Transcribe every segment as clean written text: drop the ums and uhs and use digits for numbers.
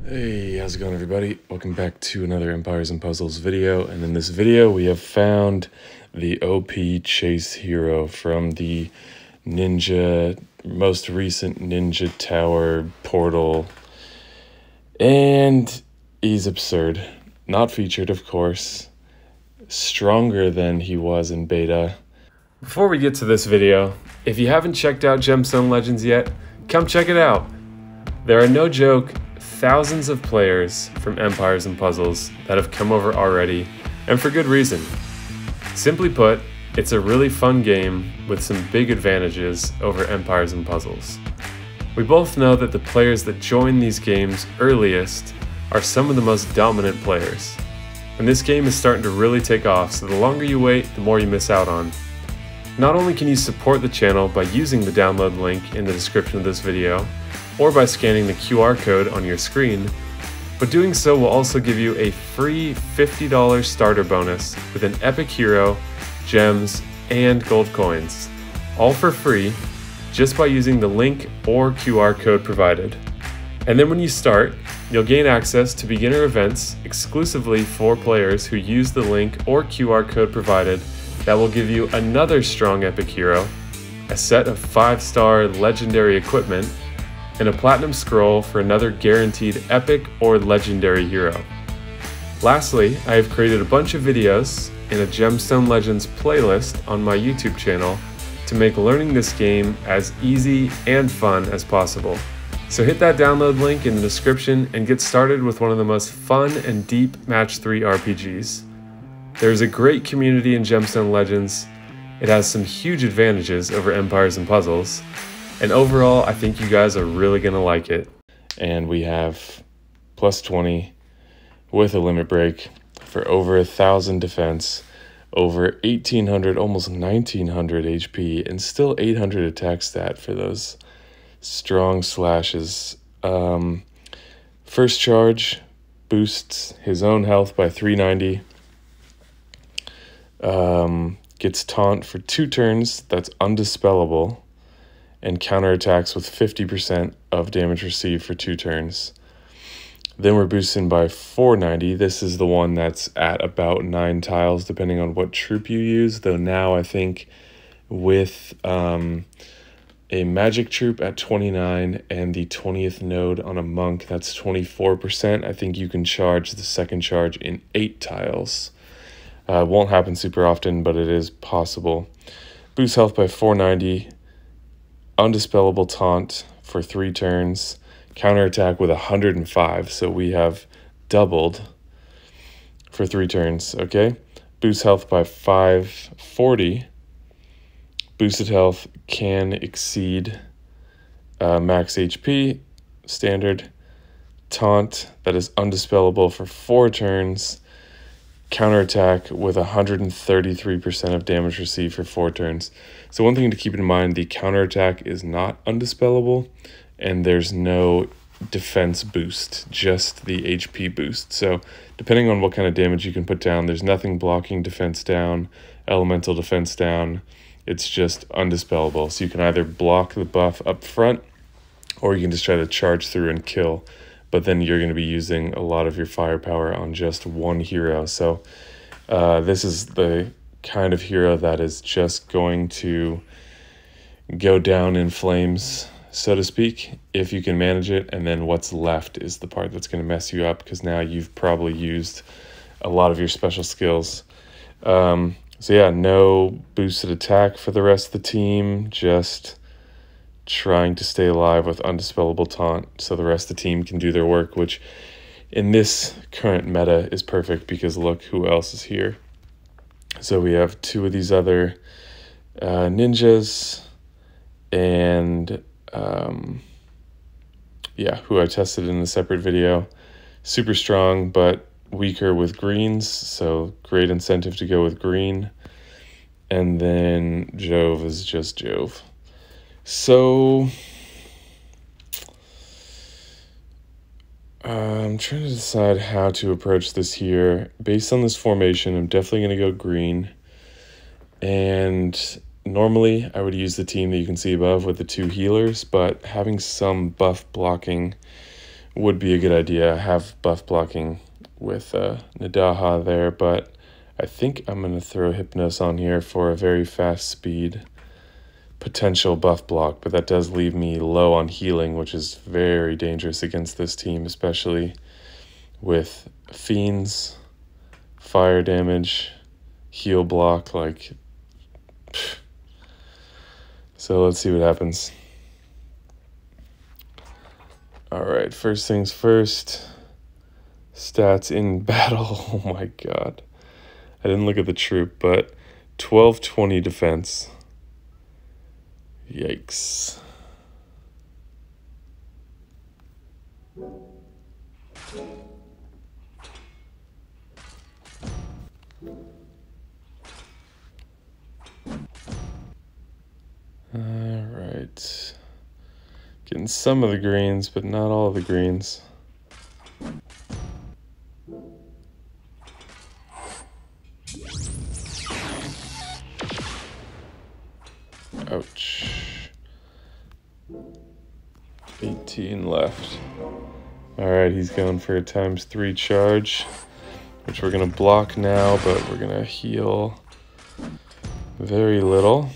Hey, how's it going, everybody? Welcome back to another Empires and Puzzles video. And in this video, we have found the OP Chase Hero from the most recent Ninja Tower portal. And he's absurd. Not featured, of course. Stronger than he was in beta. Before we get to this video, if you haven't checked out Gemstone Legends yet, come check it out. There are, no joke, thousands of players from Empires and Puzzles that have come over already, and for good reason. Simply put, it's a really fun game with some big advantages over Empires and Puzzles. We both know that the players that join these games earliest are some of the most dominant players. And this game is starting to really take off, so the longer you wait, the more you miss out on. Not only can you support the channel by using the download link in the description of this video, or by scanning the QR code on your screen, but doing so will also give you a free $50 starter bonus with an epic hero, gems, and gold coins, all for free just by using the link or QR code provided. And then when you start, you'll gain access to beginner events exclusively for players who use the link or QR code provided that will give you another strong epic hero, a set of 5-star legendary equipment, and a platinum scroll for another guaranteed epic or legendary hero. Lastly, I have created a bunch of videos in a Gemstone Legends playlist on my YouTube channel to make learning this game as easy and fun as possible. So hit that download link in the description and get started with one of the most fun and deep Match 3 RPGs. There's a great community in Gemstone Legends. It has some huge advantages over Empires and Puzzles. And overall, I think you guys are really going to like it. And we have plus 20 with a limit break for over 1,000 defense, over 1,800, almost 1,900 HP, and still 800 attack stat for those strong slashes. First charge boosts his own health by 390. Gets taunt for 2 turns, that's undispellable, and counterattacks with 50% of damage received for 2 turns. Then we're boosting by 490. This is the one that's at about 9 tiles, depending on what troop you use, though now I think with a magic troop at 29 and the 20th node on a monk, that's 24%. I think you can charge the second charge in 8 tiles. Won't happen super often, but it is possible. Boost health by 490. Undispellable taunt for 3 turns, counterattack with 105, so we have doubled for 3 turns, okay? Boost health by 540. Boosted health can exceed max HP, standard. Taunt, that is undispellable for 4 turns. Counterattack with 133% of damage received for 4 turns. So one thing to keep in mind, the counterattack is not undispellable, and there's no defense boost, just the HP boost. So depending on what kind of damage you can put down, there's nothing blocking defense down, elemental defense down. It's just undispellable. So you can either block the buff up front, or you can just try to charge through and kill. But then you're going to be using a lot of your firepower on just one hero. So this is the kind of hero that is just going to go down in flames, so to speak, if you can manage it. And then what's left is the part that's going to mess you up, because now you've probably used a lot of your special skills. So yeah, no boosted attack for the rest of the team, just trying to stay alive with undispellable taunt so the rest of the team can do their work, which in this current meta is perfect because look who else is here. So we have 2 of these other ninjas, and yeah, who I tested in a separate video. Super strong, but weaker with greens, so great incentive to go with green. And then Jove is just Jove. So I'm trying to decide how to approach this here. Based on this formation, I'm definitely going to go green. And normally I would use the team that you can see above with the 2 healers, but having some buff blocking would be a good idea. I have buff blocking with Nadaha there, but I think I'm going to throw Hypnos on here for a very fast speed potential buff block, but that does leave me low on healing, which is very dangerous against this team, especially with Fiends, fire damage, heal block, like... So let's see what happens. Alright, first things first. Stats in battle. Oh my god. I didn't look at the troop, but 1220 defense. Yikes. Alright. Getting some of the greens, but not all of the greens. Ouch. 18 left. Alright, he's going for a ×3 charge, which we're going to block now, but we're going to heal very little.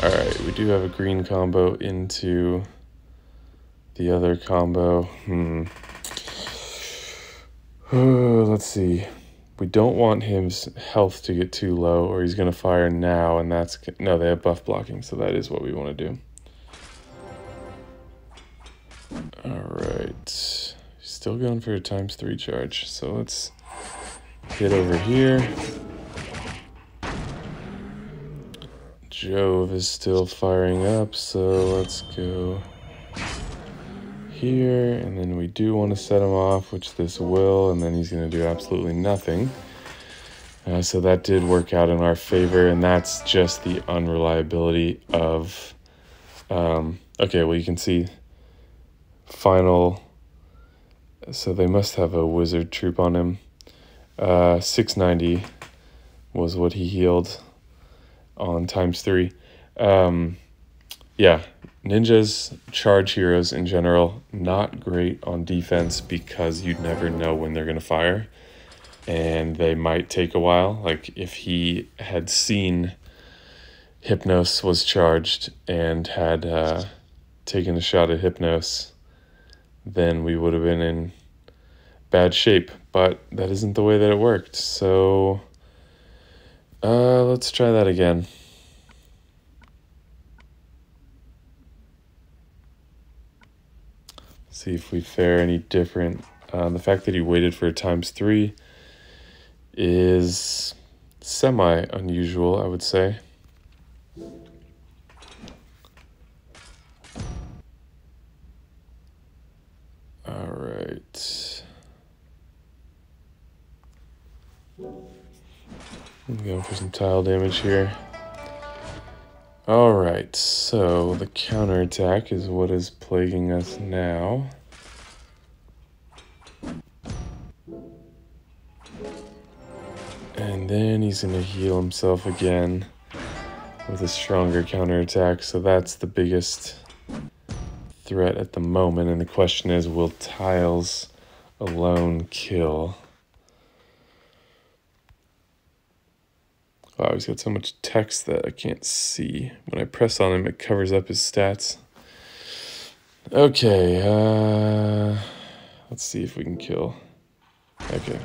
Alright, we do have a green combo into the other combo. Let's see. We don't want his health to get too low, or he's going to fire now, and that's... No, they have buff blocking, so that is what we want to do. Alright. Still going for a ×3 charge, so let's hit over here. Jove is still firing up, so let's go here, and then we do want to set him off, which this will, and then he's going to do absolutely nothing. So that did work out in our favor, and that's just the unreliability of... okay, well, you can see final... So they must have a wizard troop on him. 690 was what he healed on ×3. Yeah, ninjas, charge heroes in general, not great on defense because you'd never know when they're going to fire. And they might take a while. Like if he had seen Hypnos was charged and had taken a shot at Hypnos, then we would have been in bad shape. But that isn't the way that it worked. So let's try that again. See if we fare any different. The fact that he waited for a ×3 is semi-unusual, I would say. All right. I'm going for some tile damage here. All right, so the counterattack is what is plaguing us now. And then he's going to heal himself again with a stronger counterattack. So that's the biggest threat at the moment. And the question is, will tiles alone kill? Wow, he's got so much text that I can't see. When I press on him, it covers up his stats. Okay, let's see if we can kill. Okay.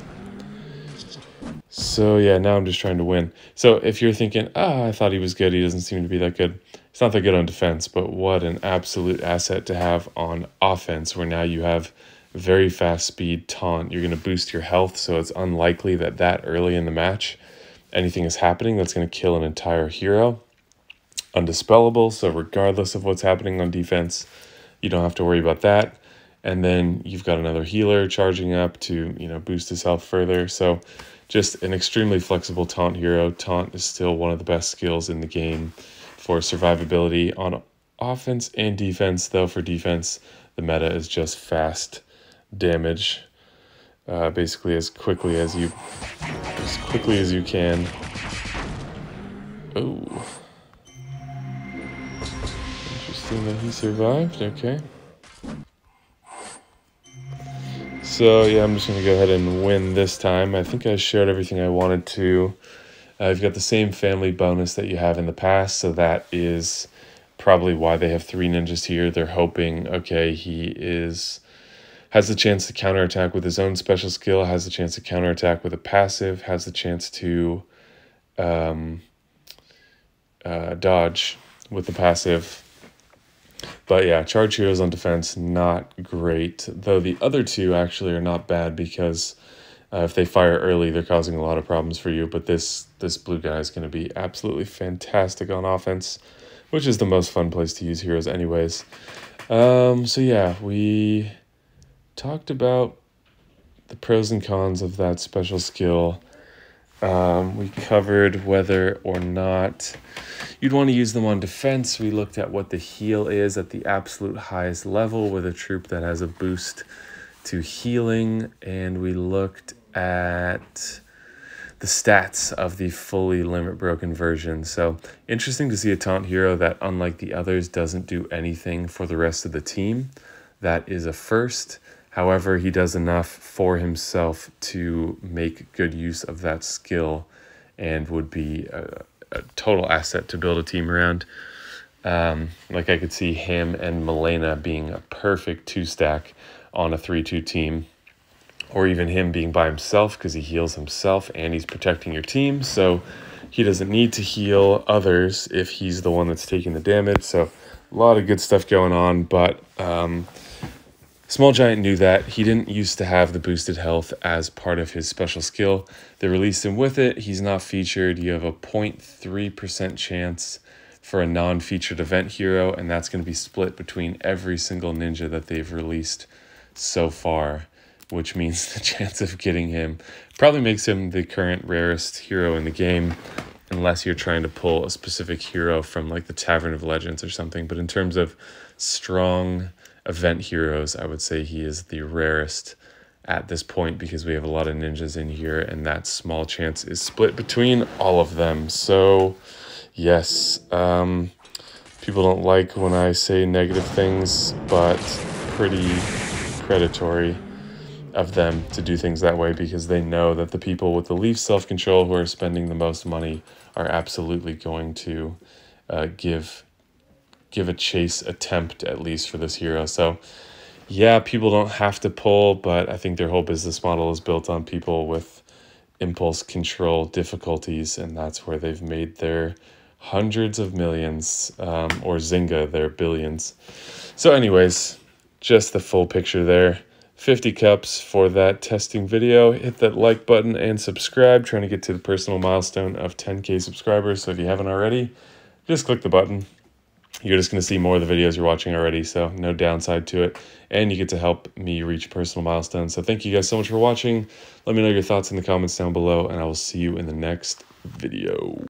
So yeah, now I'm just trying to win. So if you're thinking, I thought he was good, he doesn't seem to be that good. It's not that good on defense, but what an absolute asset to have on offense, where now you have very fast speed taunt. You're going to boost your health, so it's unlikely that early in the match anything is happening that's going to kill an entire hero. Undispellable, so regardless of what's happening on defense, you don't have to worry about that. And then you've got another healer charging up to, boost his health further. So just an extremely flexible taunt hero. Taunt is still one of the best skills in the game for survivability on offense and defense, though for defense, the meta is just fast damage. Basically as quickly as you can. Oh. Interesting that he survived. Okay. So yeah, I'm just going to go ahead and win this time. I think I showed everything I wanted to. You've got the same family bonus that you have in the past, so that is probably why they have 3 ninjas here. They're hoping, okay, he has the chance to counterattack with his own special skill, has the chance to counterattack with a passive, has the chance to dodge with the passive. But yeah, charge heroes on defense, not great. Though the other 2 actually are not bad because if they fire early, they're causing a lot of problems for you. But this blue guy is going to be absolutely fantastic on offense, which is the most fun place to use heroes anyways. So yeah, we talked about the pros and cons of that special skill. We covered whether or not you'd want to use them on defense. We looked at what the heal is at the absolute highest level with a troop that has a boost to healing, and we looked at the stats of the fully limit broken version. So interesting to see a taunt hero that, unlike the others, doesn't do anything for the rest of the team. That is a first. However, he does enough for himself to make good use of that skill and would be a total asset to build a team around. Like I could see him and Milena being a perfect 2-stack on a 3-2 team, or even him being by himself because he heals himself and he's protecting your team. So he doesn't need to heal others if he's the one that's taking the damage. So a lot of good stuff going on, but Small Giant knew that. He didn't used to have the boosted health as part of his special skill. They released him with it. He's not featured. You have a 0.3% chance for a non-featured event hero, and that's going to be split between every single ninja that they've released so far, which means the chance of getting him probably makes him the current rarest hero in the game, unless you're trying to pull a specific hero from like the Tavern of Legends or something. But in terms of strong event heroes, I would say he is the rarest at this point because we have a lot of ninjas in here, and that small chance is split between all of them. So yes, people don't like when I say negative things, but pretty predatory of them to do things that way because they know that the people with the least self-control who are spending the most money are absolutely going to give a chase attempt, at least for this hero. So yeah, people don't have to pull, but I think their whole business model is built on people with impulse control difficulties, and that's where they've made their hundreds of millions, or Zynga their billions. So anyways, just the full picture there. 50 cups for that testing video. Hit that like button and subscribe. Trying to get to the personal milestone of 10K subscribers. So if you haven't already, just click the button. You're just going to see more of the videos you're watching already, so no downside to it. And you get to help me reach personal milestones. So thank you guys so much for watching. Let me know your thoughts in the comments down below, and I will see you in the next video.